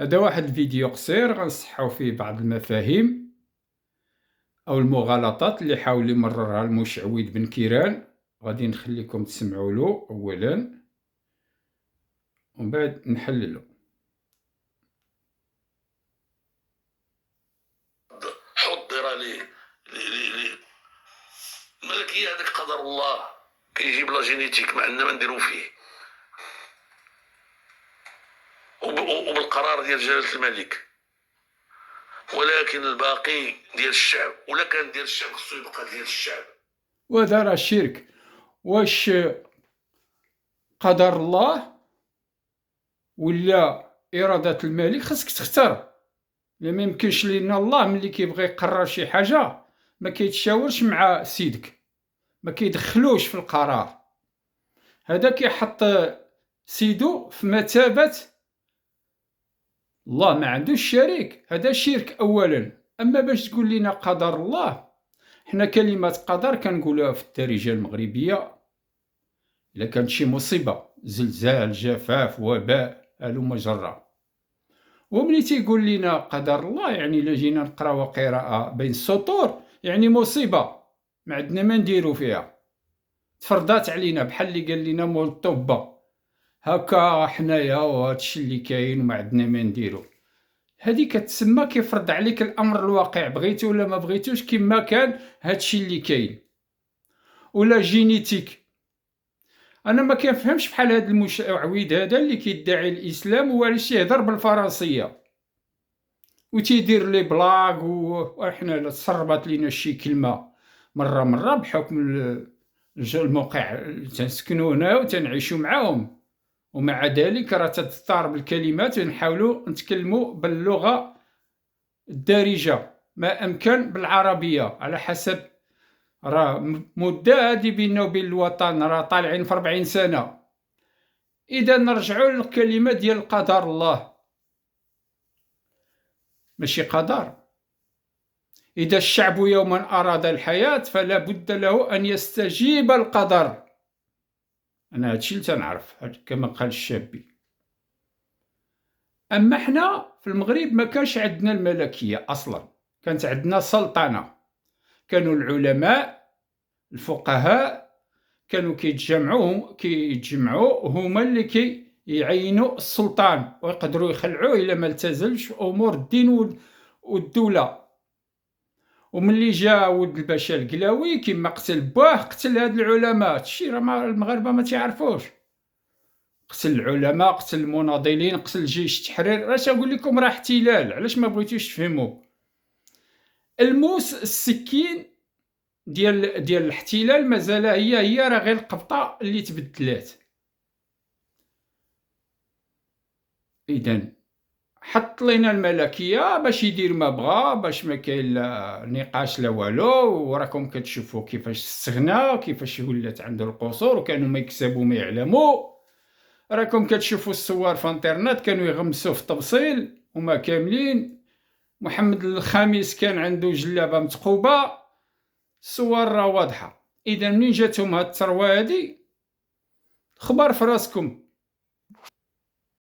هذا واحد الفيديو قصير غنصححو فيه بعض المفاهيم أو المغالطات اللي حاول يمررها المشعوذ بن كيران. غادي نخليكم تسمعوا له أولا ومن بعد نحللو. حضر الملكية هذاك قدر الله كيجيب لا جينيتيك ما عندنا ما نديرو فيه، وبالقرار ديال جلالة الملك، ولكن الباقي ديال الشعب، ولا كان ديال الشعب خصو يبقى ديال الشعب. وهذا راه الشرك. واش قدر الله ولا إرادة الملك؟ خاصك تختار. ما يمكنش لينا الله ملي كيبغي يقرر شي حاجة ما كيتشاورش مع سيدك، ما كيدخلوش في القرار. هذا كيحط سيدو في مثابة الله، ما عندوش شريك. هذا شرك أولا. أما باش تقول لنا قدر الله، حنا كلمة قدر كنقولوها في الدارجة المغربية إلا كانت شي مصيبة، زلزال، جفاف، وباء، هلم جرا. وملي تيقول لنا قدر الله يعني إلا جينا نقراو قراءة بين السطور يعني مصيبة ما عندنا ما نديرو فيها، تفرضات علينا بحال اللي قال لنا مول الطبة هكا حنايا وهادشي اللي كاين وما عندنا ما نديرو. هذه كتسمى كيفرض عليك الامر الواقع، بغيتو ولا ما بغيتوش كما كان هادشي اللي كاين. ولا جينيتيك، انا ما كنفهمش بحال هذا المشعوذ هذا اللي كيدعي الاسلام وعلاش يهضر بالفرنسيه وتيدير لي بلاغ وحنا تسربت لينا شي كلمه مره بحكم الموقع تنسكنوا هنا وتنعيشوا معاهم، ومع ذلك راه تتضارب الكلمات ونحاولوا نتكلموا باللغه الدارجه ما امكن بالعربيه على حسب. راه مده هذه بيننا وبين الوطن راه طالعين في 40 سنه. اذا نرجعوا للكلمه ديال قدر الله، ماشي قدر. اذا الشعب يوما اراد الحياه فلا بد له ان يستجيب القدر. انا هادشي اللي تنعرف كما قال الشابي. اما حنا في المغرب ما كانش عندنا الملكيه اصلا، كانت عندنا سلطنه. كانوا العلماء الفقهاء كانوا كيتجمعوا هما اللي كيعينوا السلطان ويقدروا يخلعوه الا ما التزمش امور الدين والدوله. وملي جا ولد الباشا القلاوي كما قتل باه قتل هاد العلماء. هادشي راه المغاربه ما تعرفوش. قتل العلماء، قتل المناضلين، قتل جيش التحرير. اش نقول لكم راه احتلال. علاش ما بغيتوش تفهموا؟ الموس السكين ديال الاحتلال مازال هي راه غير القبطه اللي تبدلات. اذا حط لنا الملكيه باش يدير ما بغا، باش ما كاين لا نقاش لا والو. وراكم كتشوفوا كيفاش استغنى، كيفاش ولات عنده القصور وكانوا ما يكسبوا ما يعلموا. راكم كتشوفوا الصور في انترنت كانوا يغمسوا في التبصيل هما كاملين. محمد الخامس كان عنده جلابه متقوبه، الصور راه واضحه. اذا منين جاتهم هاد الثروه هادي؟ خبر في راسكم.